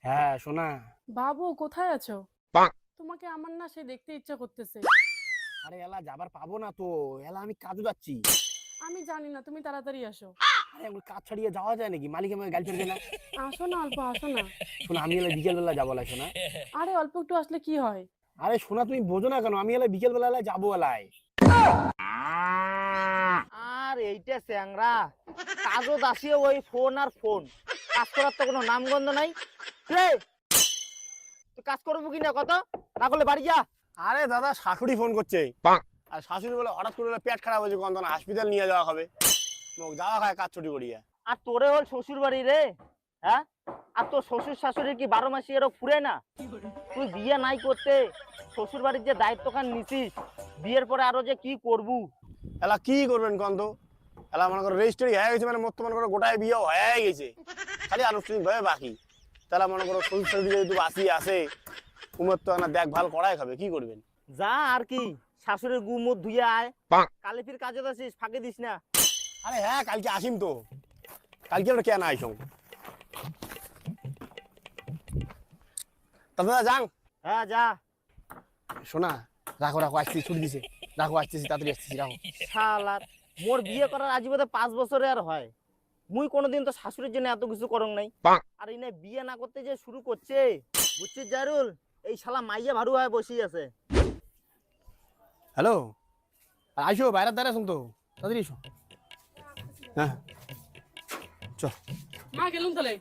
হ্যাঁ সোনা। বাবু কোথায় আছো? তোমাকে আমার না সে দেখতে ইচ্ছা করতেছে। আরে এলা যাবার পাবো না তো, এলা আমি কাজে যাচ্ছি। আমি জানি না, তুমি তাড়াতাড়ি আসো। আরে আমি কাজ ছাড়িয়ে যাওয়া যায় নাকি? মালিক আমাকে গাড়ি ফেলবে না? আসো না, অল্প আসো না। শোনা, আমি এলা বিকেল বেলা যাবো এলাই শোনা। আরে অল্প একটু আসলে কি হয়? আরে শোনা, তুমি বোঝো না কেন? আমি এলা বিকেল বেলা এলাই যাবো এলাই। আর এইটা স্যাংরা কাজও দাসিয়ে ওই ফোন আর ফোন, কাজ করার তো কোনো নামগন্ধ নাই রে। তুই কাজ করবো কিনা কত, না করলে বাড়ি যা। আরে দাদা, শাশুড়ি ফোন করছে। আর শাশুড়ি বলে হঠাৎ করে পেট খারাপ হয়েছে, কোন হসপিটাল নিয়ে যাওয়া হবে। যাওয়া হয় কাজ ছুটি করিয়া। আর তোরে হল শ্বশুর বাড়ি রে, হ্যাঁ? আর তোর শ্বশুর শাশুড়ি কি 12 মাসি এরও ফুরে না? তুই বিয়ে নাই করতে শ্বশুর বাড়ির যে দায়িত্বখান নিছিস, বিয়ের পরে আরো যে কি করবু। এলা কি করবেন কন্ত? এলা মনে করো রেজিস্ট্রি হয়ে গেছে, মানে মত মনে করো গোটায় বিয়ে হয়ে গেছে, খালি আনুষ্ঠানিক ভাবে বাকি। তাহলে মনে করো শ্বশুর শাশুড়ি যেহেতু বাসি আছে, উমের তো না দেখভাল করাই খাবে, কি করবেন? যা আর কি, শাশুড়ির গু মুখ ধুয়ে আয়, কালে ফির কাজে যাচ্ছিস, ফাঁকে দিস না। আরে হ্যাঁ, কালকে আসিম তো। কালকে আমরা কেন আইসং? দাদা যাং। হ্যাঁ যা। শোনা, রাখো রাখো, আসছি, ছুটি দিছে। রাখো, আসতেছি, তাড়াতাড়ি আসতেছি, রাখো। শালার, মোর বিয়ে করার আজীবনে 5 বছরে আর হয় মুই কোনোদিন তো শাশুড়ির জন্য এত কিছু করং নাই। আর এই বিয়ে না করতে যে শুরু করছে, বুঝছিস জারুল, এই শালা মাইয়া ভাড়ু হয়ে বসি আছে। হ্যালো, আইসো, বাইরের দ্বারা শুন তো, তাড়াতাড়ি এসো। হ্যাঁ চল। মা গেলুম তাহলে।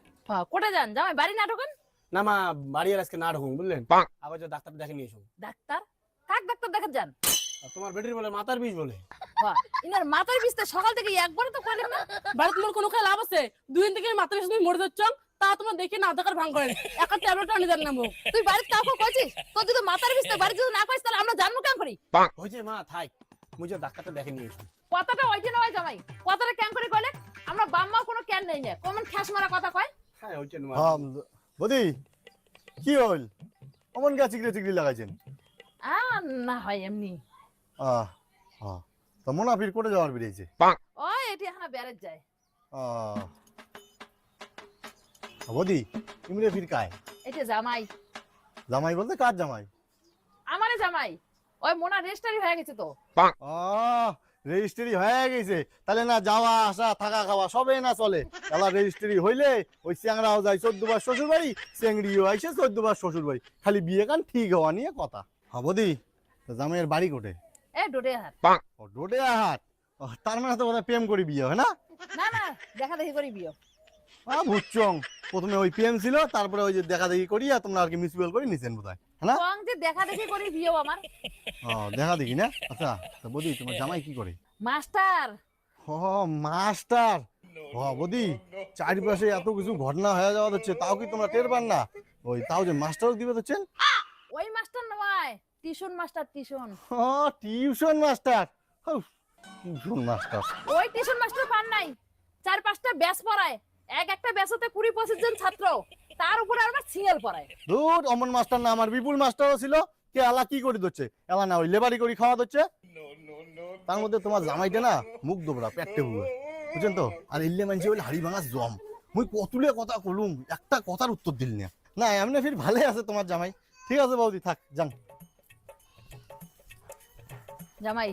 কোথায় যান জামাই, বাড়ি না ঢোকেন? না মা, বাড়ি আর আজকে না ঢুকুন, বুঝলেন? আবার যে ডাক্তার দেখে নিয়ে এসো। ডাক্তার? কাক ডাক্তার দেখাত যান? আর তোমার বেটির বলে মাথার বিষ বলে। ইনার মাথার বিস্তার সকাল থেকে একবারও তো করেন না। বাড়ি তোমার কোনো খেয়ে লাভ আছে? 2 দিন থেকে মাথা বেশি তুমি মরে যাচ্ছ, তা তোমার দেখে না দেখার ভাঙ করেন। একটা ট্যাবলেট আনি দেন না মুখ। তুই বাড়িতে কাউকে কইছিস? তোর যদি মাথার বিস্তার বাড়ি যদি না কইস তাহলে আমরা জানবো কেন করি? হয়েছে মা, থাক, মুঝে ডাক্তারটা দেখে নিয়ে এসো। কথাটা ওই যে নয় জামাই, কথাটা কেন করে কইলে? আমরা বাম্মাও কোনো কেন নেই না, কমন খ্যাস মারা কথা কয়। হ্যাঁ হয়েছে বদি, কি হল? অমন গা চিকড়ে চিকড়ি লাগাইছেন? না হয় এমনি। আহ হ্যাঁ, তা মোনাফির করে যাওয়ার বেরিয়েছে। ওই এটি এখন বেড়ে যায়। আহ বদি, ইমরে ফির কায়? এটা জামাই। জামাই বলতে কার জামাই? আমারে জামাই। ওই মোনা রেস্টারি হয়ে গেছে তো। রেজিস্ট্রি হয়ে গেছে, তাহলে না যাওয়া আসা থাকা খাওয়া সবে না চলে। এলা রেজিস্ট্রি হইলে ওই চ্যাংরাও যায় 14 বার শ্বশুর বাড়ি, চেংড়িও আইসে 14 বার শ্বশুর বাড়ি, খালি বিয়ে কান ঠিক হওয়া নিয়ে কথা। হ্যাঁ বদি, জামাইয়ের বাড়ি কোটে? এ ডোডে হাত। ও ডোডে হাট। তার মানে তো বোধহয় প্রেম করি বিয়ে হয় না? না না, দেখা দেখি করি বিয়ে। বুঝছং, প্রথমে ওই প্রেম ছিল, তারপরে ওই যে দেখা দেখি করিয়া তোমরা আর কি মিউচুয়াল করে নিছেন বোধহয়, হ্যাঁ না? কং যে দেখা দেখি করি বিয়ে আমার। দেখা দেখি না। আচ্ছা, তা বদি তোমার জামাই কি করে? মাস্টার। মাস্টার। বদি, চারিপাশে এত কিছু ঘটনা হয়ে যাওয়া হচ্ছে, তাও কি তোমরা টের পান না? ওই তাও যে মাস্টারও দিবে হচ্ছেন। ওই মাস্টার নয়, tuition master, tuition. Tuition master. Tuition master. ওই টিউশন মাস্টার পান নাই, 4-5টা ব্যাচ পড়ায়, এক একটা ব্যাচতে 20-25 জন ছাত্র, তার উপরে আবার সিএল পড়ায়। দূর, অমন মাস্টার না, আমার বিপুল মাস্টারও ছিল। কে এলা কি করে দিচ্ছে? এলা না ওই লেবারি করে খাওয়া দিচ্ছে। তার মধ্যে তোমার জামাইটা না মুখ দোবরা, পেটে বুয়া, বুঝছেন তো? আর ইল্লে মানছি বলে হাড়ি ভাঙা জম। মুই কতুলে কথা কলুম, একটা কথার উত্তর দিল না। না এমনি ফির ভালো আছে তোমার জামাই। ঠিক আছে বৌদি, থাক যান। জামাই,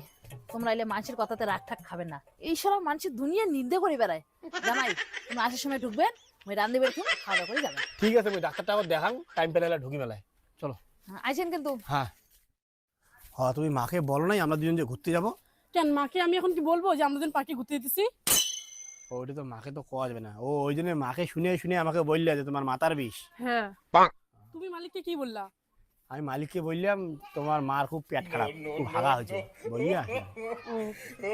তোমরা এলে মানুষের কথাতে রাগ ঠাক খাবেন না। এই সব মানুষের দুনিয়া নিন্দে করে বেড়ায়। জামাই, তুমি আসার সময় ঢুকবেন, আমি রান্ধে বেরোতে খাওয়া দাওয়া করে যাবেন। ঠিক আছে, আমি ডাক্তারটা আবার দেখাং, টাইম পেলে ঢুকি মেলায়। চলো। আইছেন কিন্তু। হ্যাঁ হ্যাঁ, তুমি মাকে বলো নাই আমরা দুজন যে ঘুরতে যাবো? কেন মাকে আমি এখন কি বলবো যে আমরা দিন পার্টি ঘুরতে যেতেছি? ওইটা তো মাকে তো কোয়া যাবে না। ও ওই জন্য মাকে শুনে শুনে আমাকে বললে যে তোমার মাথার বিষ। হ্যাঁ। তুমি মালিককে কি বললা? আমি মালিককে বললাম তোমার মার খুব পেট খারাপ, খুব হাগা হয়েছে বলিয়া।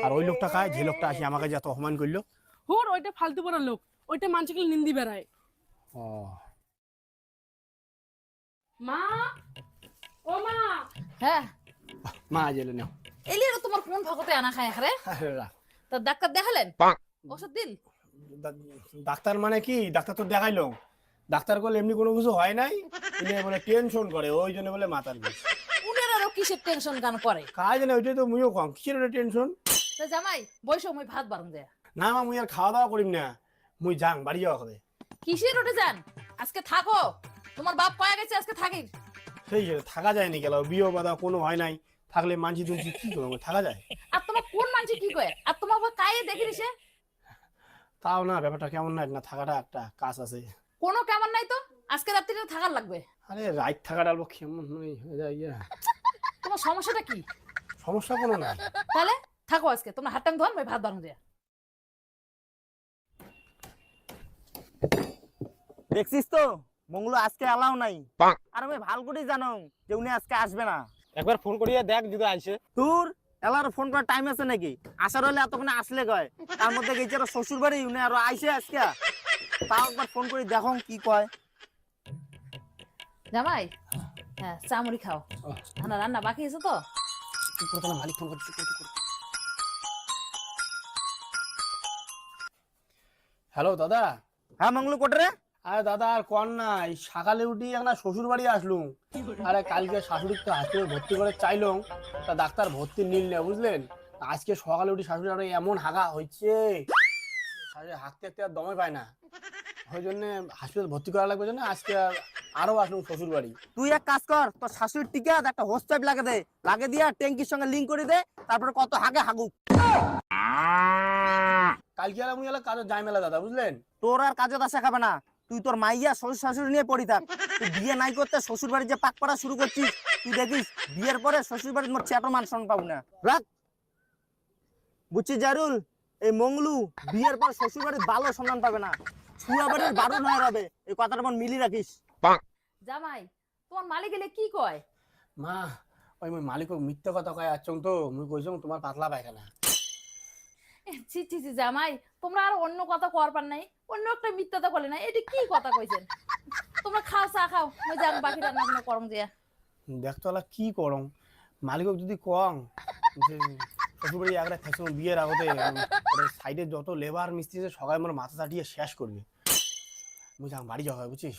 আর ওই লোকটা খায়, যে লোকটা আসি আমাকে যত অপমান করলো। হোর, ওইটা ফালতু পড়ার লোক, ওইটা মানুষকে নিন্দি বেড়ায়। ও মা, ও মা। হ্যাঁ, মা জেলে নাও। এলিয়ে তোমার কোন ভগতে আনা খায় রে? তা ডাক্তার দেখালেন? ওষুধ দিন? ডাক্তার মানে কি, ডাক্তার তো দেখাইলো। ডাক্তার বলে এমনি কোনো কিছু হয় নাই, বলে টেনশন করে, ওই জন্য বলে মাথার বিষ। উনার আরো কিসের টেনশন গান করে? কাজ জানে, ওইটাই তো মুইও কম, কিসের টেনশন। তা জামাই বৈশো মুই ভাত বারণ যায়। না মা, মুই আর খাওয়া দাওয়া করিম না, মুই যাং, বাড়ি যাওয়া হবে। কিসের উঠে যান? আজকে থাকো, তোমার বাপ কয়া গেছে আজকে থাকির। সেই যে থাকা যায়নি গেল, বিয়ে বাদা কোনো হয় নাই, থাকলে মানছি তুলছি কি করবো, থাকা যায়? আর তোমার কোন মানছি কি কয়, আর তোমার বাবা কায়ে দেখি দিছে। তাও না, ব্যাপারটা কেমন না, না থাকাটা একটা কাজ আছে। কোনো কেমন নাই তো, আজকে রাত্রিটা থাকার লাগবে। আরে রাইট থাকা ডালবো কেমন হয়ে যায় ইয়ে। তোমার সমস্যাটা কি? সমস্যা কোনো না। তাহলে থাকো আজকে, তোমরা হাত টাং ধর, আমি ভাত বানাবো দিয়া। দেখছিস তো মঙ্গলু আজকে এলাও নাই। আর আমি ভাল করে জানো যে উনি আজকে আসবে না। একবার ফোন করিয়ে দেখ যদি আসে। তোর এলার ফোন করার টাইম আছে নাকি? আসার হলে এতক্ষণে আসলে কয়, তার মধ্যে গেছে আরো শ্বশুর বাড়ি, উনি আরো আইসে আজকে। তাও একবার ফোন করে দেখো কি কয়। জামাই, হ্যাঁ চা মুড়ি খাও, না রান্না বাকি আছে তো। মালিক ফোন করছে। হ্যালো দাদা। হ্যাঁ মঙ্গলু কোটে রে? আরে দাদা আর কর না, এই সকালে উঠি একটা শ্বশুর বাড়ি আসলুম। আরে কালকে শাশুড়ি তো হাসপাতালে ভর্তি করে চাইলাম, তা ডাক্তার ভর্তি নিল না বুঝলেন। আজকে সকালে উঠি শাশুড়ি আরো এমন হাগা হচ্ছে, শাশুড়ি হাঁকতে হাঁকতে আর দমে পায় না, ওই জন্য হাসপাতাল ভর্তি করা লাগবে জন্য আজকে আরো আসলুম শ্বশুর বাড়ি। তুই এক কাজ কর, তোর শাশুড়ির টিকা একটা হোস পাইপ লাগে দে, লাগে দিয়া ট্যাঙ্কির সঙ্গে লিঙ্ক করে দে, তারপরে কত হাগে হাগুক। কালকে আর আমি কাজে যাই মেলা দাদা বুঝলেন। তোর আর কাজে আসা খাবে না, তুই তোর মাইয়া শ্বশুর শাশুড়ি নিয়ে পড়ি থাক। তুই বিয়ে নাই করতে শ্বশুর বাড়ি যে পাক পড়া শুরু করছিস, তুই দেখিস বিয়ের পরে শ্বশুর বাড়ির মোট চ্যাটো মান সম্মান পাবো না। রাখ বুঝছিস জারুল, এই মঙ্গলু বিয়ের পর শ্বশুর বাড়ির ভালো সম্মান পাবে না, ছুয়া বাড়ির বারণ হয়ে যাবে। এই কথাটা মন মিলি রাখিস। জামাই, তোমার মালিক এলে কি কয়? মা ওই মালিক মিথ্যে কথা কয় আসছং তো, মুই কইছং তোমার পাতলা পায়খানা। ছি ছি ছি জামাই, তোমরা আর অন্য কথা করবার নাই, অন্য একটা মিথ্যাটা করলে না, এটা কি কথা কইছেন? তোমরা খাও চা খাও, মই যাম বাকি রান্না বান্না করম দিয়া। দেখতো কি করং, মালিক যদি কং যে শ্বশুরবাড়ি একরা থাকছো বিয়ের আগতে সাইডে যত লেবার মিস্ত্রি আছে সবাই আমার মাথা চাটিয়ে শেষ করবে, মুই যাম বাড়ি যাওয়া বুঝছিস।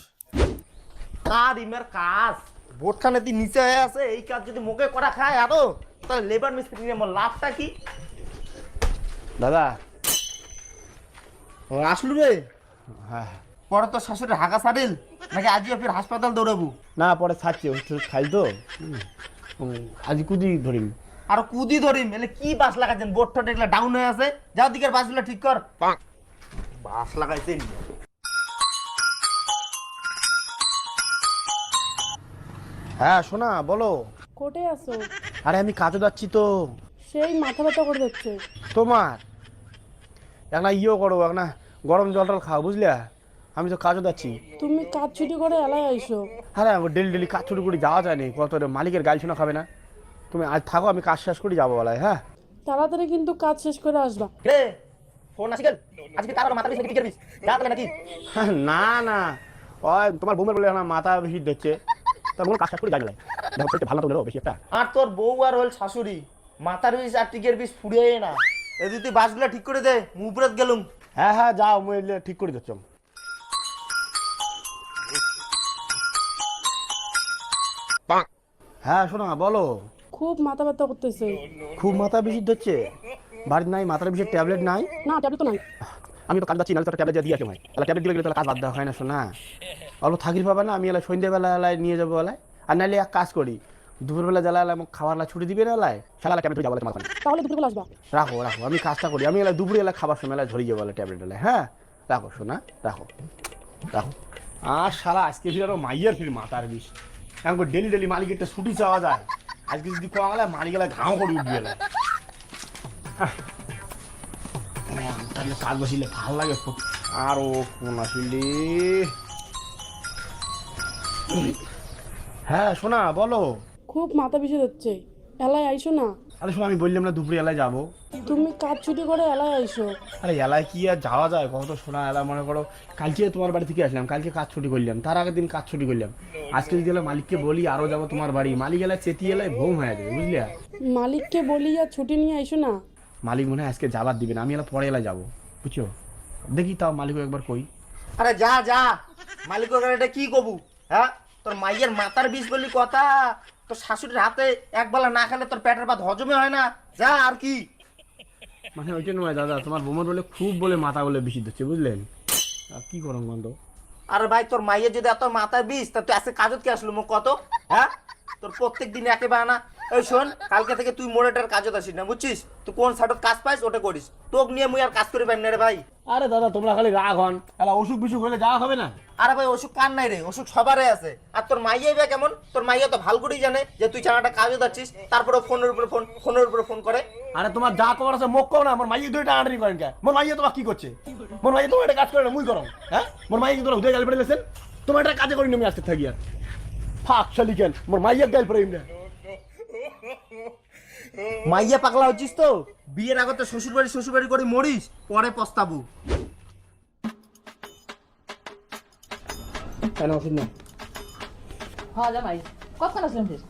কার ইমের কাজ বোটখানে তুই নিচে হয়ে আছে, এই কাজ যদি মুখে করা খায় আরো, তাহলে লেবার মিস্ত্রি নিয়ে আমার লাভটা কি? দাদা ও আসলু রে? হ্যাঁ পরে তো শাশুড়ির হাগা সারিল নাকি আজিও ফির হাসপাতাল দৌড়াবো? না পরে ছাড়ছি ওষুধ খাই তো, আজ কুদি ধরিম। আর কুদি ধরিম এলে কি বাস লাগাইছেন? বোট ঠোঁট এগুলা ডাউন হয়ে আছে, যাও দিকের বাসগুলো ঠিক কর। বাস লাগাইছেন। হ্যাঁ শোনা বলো। কোটে আছো? আরে আমি কাজে যাচ্ছি তো। সেই মাথা ব্যথা করে যাচ্ছে। তোমার একটা ইয়ে করো, একটা গরম জল টল খাও বুঝলে, আমি তো কাজে যাচ্ছি। তুমি কাজ ছুটি করে এলাই আইসো। আরে ডেলি ডেলি কাজ ছুটি করে যাওয়া যায় না, কত মালিকের গাল শোনা খাবে না। তুমি আজ থাকো, আমি কাজ শেষ করে যাবো বলায়। হ্যাঁ তাড়াতাড়ি কিন্তু কাজ শেষ করে আসবা। রে ফোন আসি গেল, আজকে তার মাথা বেশি কি করবিস? যা তাহলে নাকি? না না ওই তোমার বোমের বলে আমার মাথা বেশি দেখছে, তার কোনো কাজ শেষ করে যাই না, দেখো ভালো তো বেশি একটা। আর তোর বউ আর হল শাশুড়ি মাথার বিষ আর টিকের বিষ ফুরিয়ে না, এই তুই বাসগুলো ঠিক করে দে, মুপুরত গেলুম। হ্যাঁ হ্যাঁ যাও, মুই ঠিক করে দিচ্ছ। হ্যাঁ শোনা বলো। খুব মাথা ব্যথা করতেছে। খুব মাথা বেশি ধরছে? বাড়ির নাই মাথার বিষের ট্যাবলেট নাই? না ট্যাবলেট তো নাই। আমি তো কাজ যাচ্ছি, না তো ট্যাবলেট দিয়ে আসি, ভাই তাহলে ট্যাবলেট দিলে তাহলে কাজ বাদ দেওয়া হয় না। শোনা অল্প থাকির পাবে না, আমি এলাই সন্ধ্যেবেলা এলাই নিয়ে যাবো এলাই। আর নাহলে এক কাজ করি, দুপুরবেলা জ্বালা এলাই খাবার ছুটি দিবে না এলাই, সালা ট্যাবলেট যাবো তোমার। তাহলে দুপুরবেলা আসবা। রাখো রাখো, আমি কাজটা করি, আমি এলাই দুপুরে এলাই খাবার সময় এলাই ধরিয়ে যাবো এলাই ট্যাবলেট এলাই। হ্যাঁ রাখো শোনা, রাখো রাখো। আর সারা আজকে ফির আরো মাইয়ার ফির মাথার বিষ, এখন ডেলি ডেলি মালিক একটা ছুটি চাওয়া যায়, আজকে যদি কমা গেলে মালিক এলাই ঘাও করে উঠবে এলাই। তাহলে কাজ বসিলে ভাল লাগে আরো কোন আসলে। হ্যাঁ শোনা বলো। খুব মাথা বেশি যাচ্ছে, এলাই আইসো না। আরে শোনো আমি বললাম না দুপুরে এলাই যাবো। তুমি কাজ ছুটি করে এলাই আইসো। আরে এলাই কি আর যাওয়া যায় কত? শোনা এলা মনে করো কালকে তোমার বাড়ি থেকে আসলাম, কালকে কাজ ছুটি করলাম, তার আগের দিন কাজ ছুটি করলাম, আজকে যদি এলাই মালিককে বলি আরো যাবো তোমার বাড়ি, মালিক এলাই চেতিয়ে এলাই ভোম হয়ে যাবে বুঝলে। মালিককে বলি আর ছুটি নিয়ে আইসো না। মালিক মনে হয় আজকে যাবার দিবে না, আমি এলা পরে এলাই যাবো বুঝছো। দেখি তাও মালিক একবার কই। আরে যা যা, মালিক এটা কি কবু? হ্যাঁ তোর মাইয়ের মাথার বিষ বলি কথা, তোর শাশুড়ির হাতে একবেলা না খেলে তোর পেটের ভাত হজমে হয় না, যা আর কি। মানে ওইটা নয় দাদা, তোমার বোমার বলে খুব বলে মাথা বলে বেশি দিচ্ছে বুঝলেন, আর কি করম বন্ধ। আরে ভাই তোর মাইয়ের যদি এত মাথায় বিষ তা তুই আজকে কাজত কে আসলো মোক কত? হ্যাঁ তোর প্রত্যেক দিনে একে বানা। এই শোন কালকে থেকে তুই মোড়েটার কাজত আসিস না বুঝছিস? তুই কোন সাইডত কাজ পাইস ওটা করিস, তোক নিয়ে মুই আর কাজ করি পারি না রে ভাই। আরে দাদা তোমরা খালি রাগ হন, এলা অসুখ বিসুখ হলে যাওয়া হবে না। আরে ভাই অসুখ কার নাই রে, অসুখ সবারই আছে। আর তোর মাইয়াই বা কেমন? তোর মাইয়া তো ভালো করেই জানে যে তুই চানাটা কাজে যাচ্ছিস, তারপরে ফোনের উপরে ফোন করে। আরে তোমার যা করার আছে মুখ কও না, আমার মাইয়ে দুইটা আন্ডারি করেন কে? মোর মাইয়ে তোমার কি করছে? মোর মাইয়ে তোমার এটা কাজ করে না মুই করো, হ্যাঁ? মোর মাইয়ে কি তোরা উদয় গাল পড়ে গেছেন? তোমার এটা কাজে করি না আমি আজকে থাকি আর ফাক শালি কেন মোর মাইয়ে গাল পড়ে ইমরা। মাইয়া পাগলা হচ্ছিস তো? বিয়ের আগে তো শ্বশুর বাড়ি করে মরিস, পরে পস্তাবু। কেন ওষুধ না? হ্যাঁ জামাই কতক্ষণ আসলেন ফির?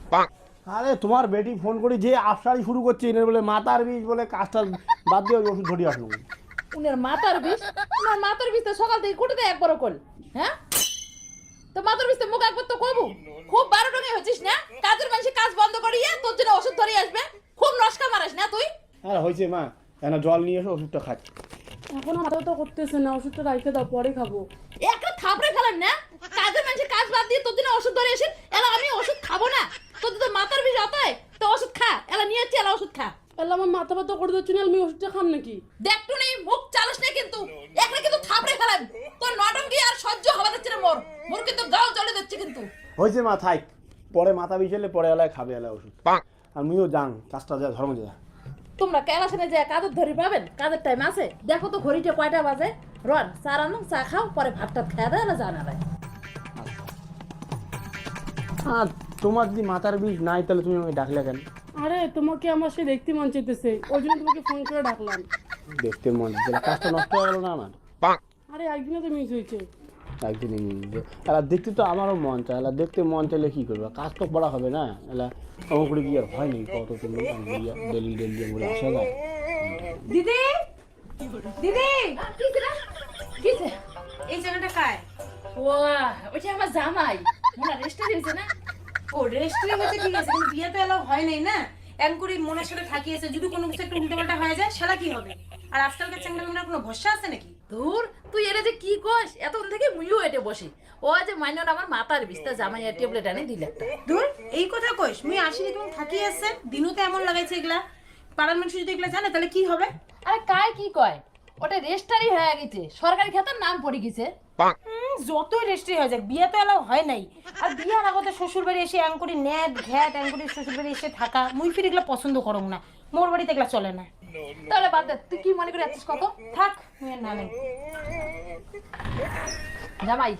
আরে তোমার বেটি ফোন করি যে আফসারি শুরু করছে এনে বলে মাথার বিষ বলে কাজটা বাদ দিয়ে ওষুধ ধরিয়ে আসলো। উনার মাথার বিষ? উনার মাথার বিষ তো সকাল থেকে কুটে দেয় একবারও কল। হ্যাঁ তো মাথার বিষ তো মুখ একবার তো কবু। খুব বারো টঙ্গে হচ্ছিস না, কাজের মানুষ কাজ বন্ধ করিয়ে তোর জন্য ওষুধ ধরিয়ে আসবে। খুব নস্কা মারিস না তুই। হ্যাঁ হয়েছে মা, কেন জল নিয়ে এসো ওষুধটা খাচ্ছি। এখন মাথা তো করতেছে না, ওষুধটা রাখতে দাও পরে খাবো। একটা থাপড়ে ফেলেন না, কাজের মানুষ কাজ বাদ দিয়ে তোর জন্য ওষুধ ধরে আসেন। এলা আমি ওষুধ খাবো না, তোর যদি মাথার বিষ অতয় তো ওষুধ খা। এলা নিয়ে যাচ্ছি, এলা ওষুধ খা। তাহলে আমার মাথা ব্যথা করে দিচ্ছি না, আমি ওষুধটা খাম নাকি? দেখতো নেই মুখ চালাস না কিন্তু, একটা কিন্তু থাপড়ে ফেলেন। তোর নটঙ্কি আর সহ্য হবে যাচ্ছে না মোর কিন্তু গাও জ্বলে যাচ্ছে কিন্তু। হয়েছে মা থাক, পরে মাথা বিষ এলে পরে এলায় খাবে এলায় ওষুধ। আমিও যান কাজটা যা ধর্ম যা। তোমরা কেলাসনে যে কাজের ধরি পাবেন, কাজের টাইম আছে। দেখো তো ঘড়িটা কয়টা বাজে। রন চা রানো, চা খাও, পরে ভাতটা খেয়ে দেয় না জানা দেয়। আর তোমার যদি মাথার বিষ নাই তাহলে তুমি আমাকে ডাকলে কেন? আরে তোমাকে আমার সে দেখতে মন চাইতেছে, ওই জন্য তোমাকে ফোন করে ডাকলাম। দেখতে মন চাইছে, কাজটা নষ্ট হয়ে গেল না আমার? আরে একদিনে তো মিস হয়েছে। একদিনই নিয়ে এলা দেখতে তো আমারও মন চায়, এলা দেখতে মন চাইলে কি করবে? কাজ তো করা হবে না। এলা আমার করে কি আর হয় নাকি? কত তুমি ডেলি বলে আসা যায়। দিদি দিদি কিছে এই জায়গাটা কায়? ও ওইটা আমার জামাই মনে রেস্টে দিয়েছে না। ও রেস্টুরে হচ্ছে ঠিক আছে, কিন্তু বিয়ে তো এলাও হয় নাই না। এম করে মনের সাথে থাকিয়েছে, যদি কোনো কিছু একটা উল্টোপাল্টা হয়ে যায় সেটা কি হবে? আর আজকালকার চ্যাংড়া কোনো ভরসা আছে নাকি? দূর তুই এটা যে কি কস, এতক্ষণ থেকে মুইও এটে বসি। ও যে মাইনর আমার মাথার বিস্তা জামাই ট্যাবলেট আনি দিল একটা। দূর এই কথা কইস, মুই আসিনি তুমি থাকিয়ে আছে দিনও তো এমন লাগাইছে এগুলা। পাড়ার মানুষ যদি এগুলা জানে তাহলে কি হবে? আরে কাই কি কয়, ওটা রেস্টারি হয়ে গেছে, সরকারি খাতার নাম পড়ে গেছে। যতই রেস্ট্রি হয়ে যাক বিয়ে তো এলাও হয় নাই। আর বিয়ের আগতে শ্বশুর বাড়ি এসে এম করে নেট ঘ্যাট এম করে শ্বশুর বাড়ি এসে থাকা মুই ফির এগুলা পছন্দ করং না। মোর বাড়িতে এগুলা চলে না। তাহলে বাদ দে, তুই কি মনে করে আছিস কত? থাক মুই আর না নেই। জামাই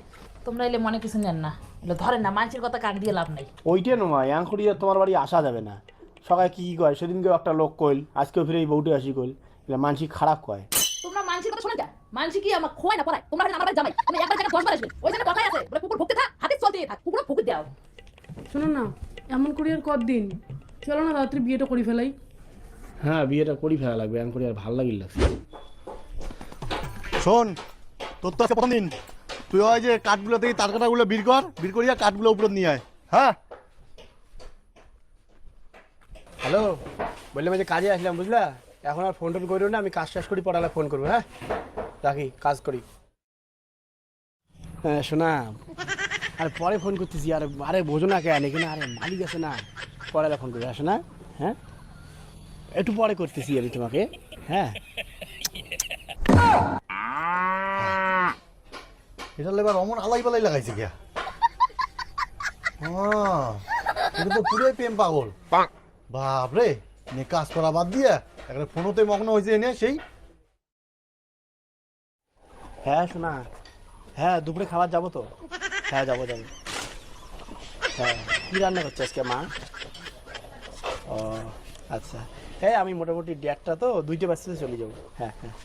তোমরা এলে মনে কিছু নেন না, এলে ধরেন না, মানুষের কথা কাক দিয়ে লাভ নাই। ওইটা নয় ইয়াংকুড়িয়া তোমার বাড়ি আসা যাবে না। সবাই কি কয়, সেদিনকেও একটা লোক কইল, আজকেও ফিরে এই বউটে আসি কইল, এটা মানসিক খারাপ কয়। তোমরা মানুষের কথা শোনা যা, মানুষ কি আমার খোয় না পড়ায়। তোমরা আমার বাড়ি জামাই, তুমি একবার জায়গায় 10 বার আসবে। ওই জন্য কথাই আছে, বলে কুকুর ভুগতে থাক, হাতে চলতে থাক, কুকুর ফুকুর দাও। শোনো না, এমন করি আর কতদিন? চলো না রাত্রি বিয়েটা করে ফেলাই। হ্যাঁ বিয়েটা করি ফেলা লাগবে, ইয়াংকুড়ি আর ভাল লাগিল লাগছে। শোন, তোর তো আজকে প্রথম দিন। তুই ওই যে কাঠগুলো থেকে তার কাটাগুলো বের করিয়া কাঠগুলো উপরে নিয়ে আয়। হ্যাঁ হ্যালো, বললাম যে কাজে আসলাম বুঝলা, এখন আর ফোন টোন করিও না, আমি কাজ শেষ করি পড়ালে ফোন করবো। হ্যাঁ রাখি, কাজ করি। হ্যাঁ শোনা, আরে পরে ফোন করতেছি। আরে বোঝো না কেন এখানে, আরে মালিক আছে না, পরে ফোন করবে। আসো না, হ্যাঁ একটু পরে করতেছি আমি তোমাকে। হ্যাঁ এটা এবার অমন আলাই পালাই লাগাইছে গিয়া। এটা তো পুরোই প্রেম পাগল। বাপরে, নে কাজ করা বাদ দিয়ে একটা ফোনতে মগ্ন হয়েছে এনে সেই। হ্যাঁ শোনা, হ্যাঁ দুপুরে খাবার যাবো তো। হ্যাঁ যাবো। হ্যাঁ কী রান্না করছে আজকে মা? ও আচ্ছা, হ্যাঁ আমি মোটামুটি 1:30টা তো 2টে বাজতে চলে যাবো। হ্যাঁ হ্যাঁ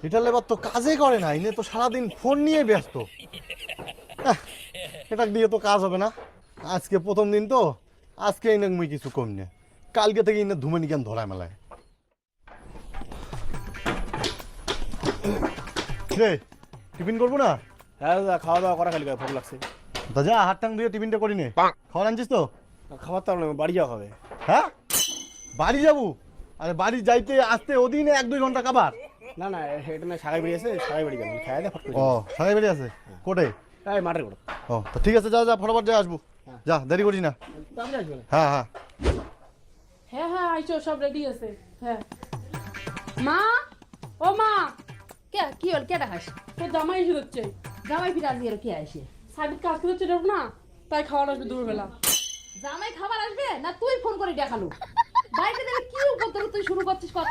এটা লেবার তো কাজে করে না, ইনে তো সারাদিন ফোন নিয়ে ব্যস্ত। এটা দিয়ে তো কাজ হবে না। আজকে প্রথম দিন তো, আজকে এনে মুই কিছু কম নে, কালকে থেকে ইনে ধুমে কেন ধরায় মেলায়। রে টিফিন করবো না? হ্যাঁ দাদা, খাওয়া দাওয়া করা খালি ভোগ লাগছে। দাদা হাত টাং দিয়ে টিফিনটা করি নে। খাবার আনছিস তো? খাবার তো বাড়ি যাওয়া হবে। হ্যাঁ বাড়ি যাবো? আরে বাড়ি যাইতে আসতে ওদিনে 1-2 ঘন্টা খাবার। না না এটা না সাগাই বেরিয়েছে সাগাই বেরিয়ে যাবে খাওয়া দেয় ফট করে ও সারাই বেরিয়ে আছে কোটে? এই মাঠের কোটা ও তো ঠিক আছে, যা যা ফটাফট যা আসবো, যা দেরি করিস না। তাহলে আসবে না হ্যাঁ হ্যাঁ হ্যাঁ হ্যাঁ আইছো, সব রেডি আছে। হ্যাঁ মা, ও মা, কে কি হল কেটা খাস তোর জামাই এসে হচ্ছে, জামাই ফিরে আজকে আর কে আসে সাবিত কাজ করে হচ্ছে না, তাই খাওয়ার আসবে দুপুরবেলা। জামাই খাবার আসবে না তুই ফোন করে দেখালু বাইরে থেকে কি উপদ্রব তুই শুরু করছিস কত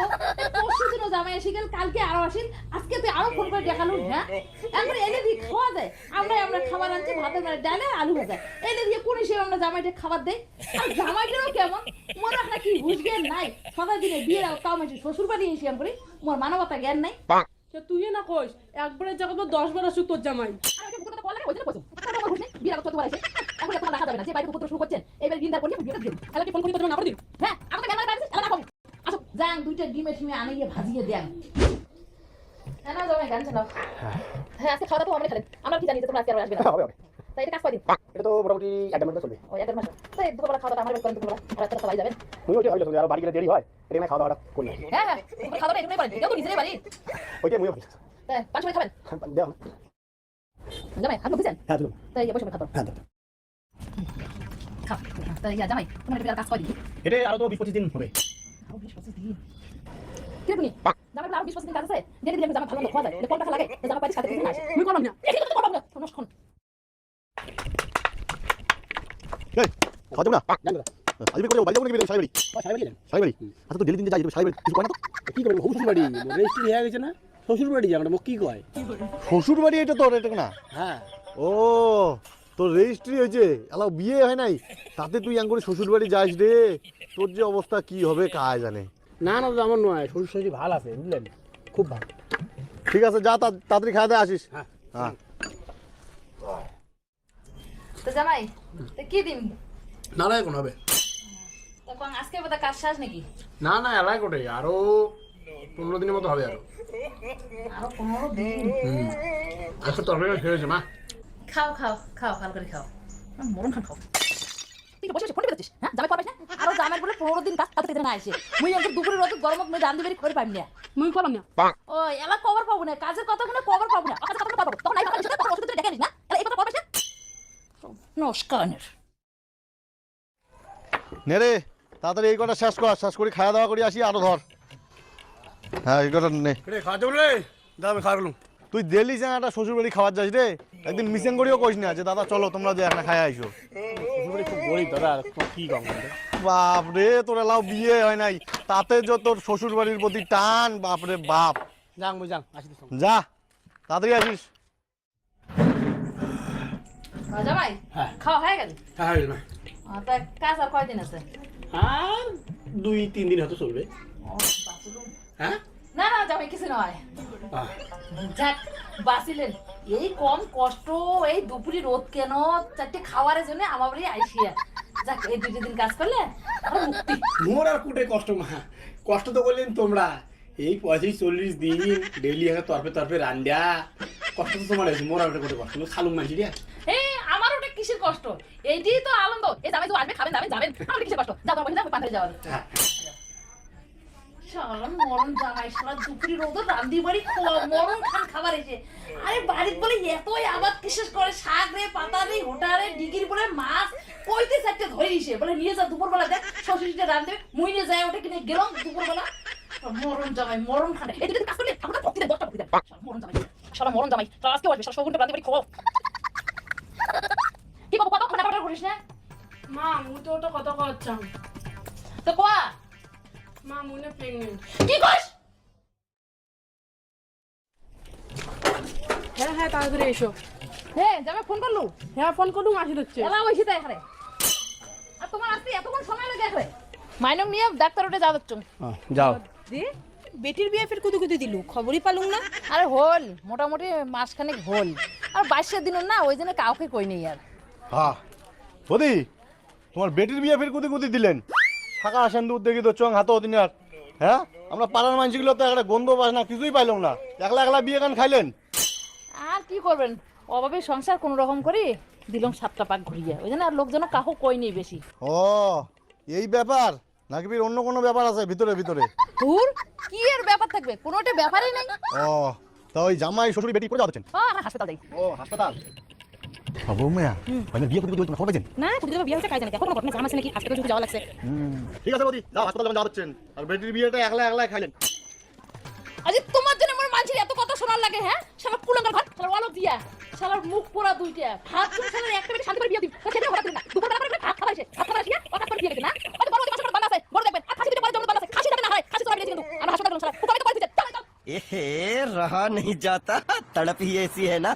পরশু দিনও জামাই এসে গেল কালকে আরো আসিল আজকে তুই আরো ফোন করে দেখালু হ্যাঁ আমরা এনে দিয়ে খাওয়া যায় আমরা খাবার আনছি ভাতের মানে ডালে আলু ভাজা এনে দিয়ে কোন হিসেবে আমরা জামাইটা খাবার দেই আর জামাইটাও কেমন মনে রাখ না কি হুশ জ্ঞান নাই সদাই দিনে বিয়ের তাও মাসে শ্বশুর বাড়ি এসে আমি করি মোর মানবতা জ্ঞান নাই সে তুই না কইস, একবারের জায়গা তো 10 বার আসুক তোর জামাই। আমাকে বুকের মধ্যে কল লাগে ওইজন্য কইছো তাহলে আমার হুশ নেই বিয়ের আগে চতুবার এসে এখন এত রাখা যাবে না যে বাইরে উপদ্রব শুরু করছেন এইবার দিন তারপর নিয়ে বিয়েটা দিন তাহলে কি ফোন করি তোর না করে দিই? হ্যাঁ আমাকে মেলা রাখছিস এলা না আসো যান দুইটা ডিমে ঠিমে আনে গিয়ে ভাজিয়ে দেন হ্যাঁ না যাবে গান চালাও হ্যাঁ আজকে খাওয়া তো আমরা খেলেন আমরা কি জানি যে তোমরা আজকে আর আসবে না হবে হবে তাই এটা কাজ কয়দিন এটা তো মোটামুটি এক মাস চলবে ওই একটা মাস তাই দুপুরবেলা খাওয়া দাওয়া আমার করেন দুপুরবেলা আর একটা সবাই যাবেন তুমি ওইটা হইলো আর বাড়ি গেলে দেরি হয় এটা না খাওয়া দাওয়াটা করি হ্যাঁ হ্যাঁ দুপুরে খাওয়া দাওয়া এখানেই করেন কেউ তো নিজেরই বাড়ি ওইটা মুইও তাই পাঁচ সময় খাবেন দেও জামাই হাত বুঝছেন হ্যাঁ তুমি তাই বসে খাবো হ্যাঁ খাও তাই জামাই তোমার একটা কাজ কয়দিন এটা আরো তো 20-25 দিন হবে আরো 20-25 দিন কি তুমি জামাই আরো 20-25 দিন কাজ আছে যেদিন দিলে জামাই ভালো মতো খাওয়া যায় কোন টাকা লাগে জামাই পাইছে কাছে দিন আসে মুই করলাম না। এই তো করব না নমস্কার এই খাওয়া যাবে না? জানো না আজকে করে বাড়ি যাবো নাকি সারাই বাড়ি? সাহেব গেলেন সারাই বাড়ি আচ্ছা তো ডেলি দিন যাই সারাই বাড়ি কিছু কয় না তো? কি করবে শ্বশুর বাড়ি রেজিস্ট্রি হয়ে গেছে না শ্বশুর বাড়ি যাবে না কি কয় শ্বশুর বাড়ি এটা তোর, এটা না? হ্যাঁ ও তোর রেজিস্ট্রি হয়েছে, এলাও বিয়ে হয় নাই, তাতে তুই এমন করে শ্বশুর বাড়ি যাস রে, তোর যে অবস্থা কি হবে কায় জানে। না না তো আমার নয় শ্বশুর শাশুড়ি ভালো আছে বুঝলেন খুব ভালো ঠিক আছে যা তাড়াতাড়ি খাওয়া দাওয়া আসিস। হ্যাঁ হ্যাঁ তো জামাই তো কি দিন না না এখন হবে তখন আজকে বোধ কাজ শেষ নাকি না না এলাই কোটে আরো 15 দিনের মতো হবে আরো আরো 15 দিন আজকে তরকারি খেয়েছে মা খাও খাও খাও ভালো করে খাও মরণ খান খাও তুই বসে বসে ফোন করছিস হ্যাঁ জামাই পারবে না আরো জামাই বলে 15 দিন কাজ কালকে না আসে মুই একটু দুপুরে রোদ গরমত মই রান্ধি বেরি করে পাইম না মুই করলাম না। ও এলা কভার পাবো না কাজের কথা শুনে কভার পাবো না কাজের কথা পাবো তখন নাই ভালো সেটা তখন ওষুধ দেখে নিস না এলা এই কথা পারবে না নমস্কার নে রে তাড়াতাড়ি এই কটা শেষ করে খাওয়া দাওয়া করে আসি, আরো ধর। হ্যাঁ এই কটা নে, রে খাওয়া যাবে রে দাও আমি খাওয়া গেলুম তুই দিল্লি যা একটা শ্বশুর বাড়ি খাওয়ার যাস রে, একদিন মিসেন করিও কইস না যে দাদা চলো তোমরা যে একটা খায় আইসো। শ্বশুর বাড়ি খুব গরিব দাদা কি কম বাপ রে তোর এলাও বিয়ে হয় নাই, তাতে যে তোর শ্বশুর বাড়ির প্রতি টান, বাপ রে বাপ। যাং মুই যাং আসি তো যা তাড়াতাড়ি আসিস। জামাই হ্যাঁ। খাওয়া হয়ে গেল হ্যাঁ হয়ে গেল তা কাজ আর কয়দিন আছে আর 2-3 দিন হয়তো চলবে হ্যাঁ না না জামাই কিছু নয় আহ, যাক বাঁচিলেন এই কম কষ্ট এই দুপুরি রোদ কেন চারটে খাওয়ারের জন্য আমার বাড়ি আইসিয়া যাক এই দুটো দিন কাজ করলে আমার মুক্তি মোর আর কুটে কষ্ট মা কষ্ট তো করলেন তোমরা এই 35-40 দিন ডেইলি একটা তরফে রান্না কষ্ট তো তোমার আছে মোর আর কুটে কষ্ট খালুম মানছি রে এই আমার ওটা কিসের কষ্ট এইটাই তো আনন্দ এই জামাই তো আসবে খাবেন যাবেন আমার কিসের কষ্ট যা তোমার বাড়ি পাঠাতে যাওয়ার হ্যাঁ শালা মরণ জামাই শালা দুপুরি রোদ রান্দি বাড়ি মরণ খান খাবার এসে আরে বাড়িতে বলে এতই আবাদ কিসের করে শাক রে পাতা রে হোটা রে ডিগির বলে মাছ কইতে চারটে ধরে এসে বলে নিয়ে যা দুপুরবেলা দেখ শ্বশুরটা রান্ধবে মুই নিয়ে যায় ওটা কিনে গেলাম দুপুরবেলা মরণ জামাই মরণ খানে এই দিকে কাজ করলে আমরা প্রতিদিন 10টা প্রতিদিন মরণ জামাই শালা আজকে আসবে শালা সবগুলো রান্ধি বাড়ি খাও কি বাবু কত খানা অর্ডার করিস না মা মুই তো ওটা কত করছাম, তো কোয়া মা মুনে প্রেগনেন্ট। কি কইস হ্যাঁ হ্যাঁ তাড়াতাড়ি এসো। হ্যাঁ জামাই ফোন করলু হ্যাঁ ফোন করলুম আসি হচ্ছে। এলা হইছি তাই এখানে আর তোমার আসতে এতক্ষণ সময় লাগে এখানে মাইনম নিয়ে ডাক্তার ওটে যাওয়া হচ্ছে যাও দি বেটির বিয়ে ফের কুদু কুদু দিলু খবরই পালুম না। আরে হল মোটামুটি মাসখানেক হল আর 22 দিন না ওই জন্য কাউকে কই নেই আর হ্যাঁ বদি তোমার বেটির বিয়ে ফের কুদি দিলেন, থাকা আসেন দুধ দেখি তো চং হাতে দিন আর। হ্যাঁ আমরা পাড়ার মানুষগুলো তো একটা গন্ধ পাস না, কিছুই পাইলাম না, একলা বিয়ে গান খাইলেন। আর কি করবেন অভাবে সংসার কোন রকম করি দিলাম 7টা পাক ঘুরিয়ে ওই জন্য আর লোকজন কাহু কই নেই বেশি ও এই ব্যাপার নাকি অন্য কোনো ব্যাপার আছে ভিতরে? দূর কি এর ব্যাপার থাকবে, কোনোটা ব্যাপারই নাই। ও তা ওই জামাই শ্বশুর বেটি করে যাচ্ছেন? আমরা হাসপাতাল যাই। ও হাসপাতাল। বৌমায়া মানে বিয়ে করতে তুমি খবর পেয়েছেন? না কুড়ি বিয়ে হচ্ছে কাজ জানি দেখো কোনো ঘটনা জামাছে নাকি হাসপাতালে যদি যাওয়া লাগছে। ঠিক আছে বৌদি, যাও হাসপাতালে যাওয়া হচ্ছেন। আর বেটির বিয়েটা একলা একলা খাইলেন। আজ তোমার জন্য আমার মাঝির এত কথা শোনার লাগে, হ্যাঁ? শালা কুলাঙ্গার ভাত, শালা ওয়ালক দিয়া, শালার মুখ পোড়া দুইটা। ভাত তুমি শালার একটা বেটে শান্তি করে বিয়ে দিবি। সেটা হঠাৎ না। দুপুরবেলা করে ভাত খাওয়া হয়েছে। ভাত খাওয়া হয়েছে, ওটা করে বিয়ে গেছে না? ওই তো বড় মাছ বানা আছে, বড় দেখবেন। আর খাসি দিতে পারে জন্য বানা আছে। খাসি যাবে না হয়, খাসি তো আমি দিয়েছি কিন্তু। আমরা হাসপাতালে গেলাম শালা। কোথায় তো পাইছি, চল চল। रहा नहीं जाता, तड़प ही ऐसी है ना।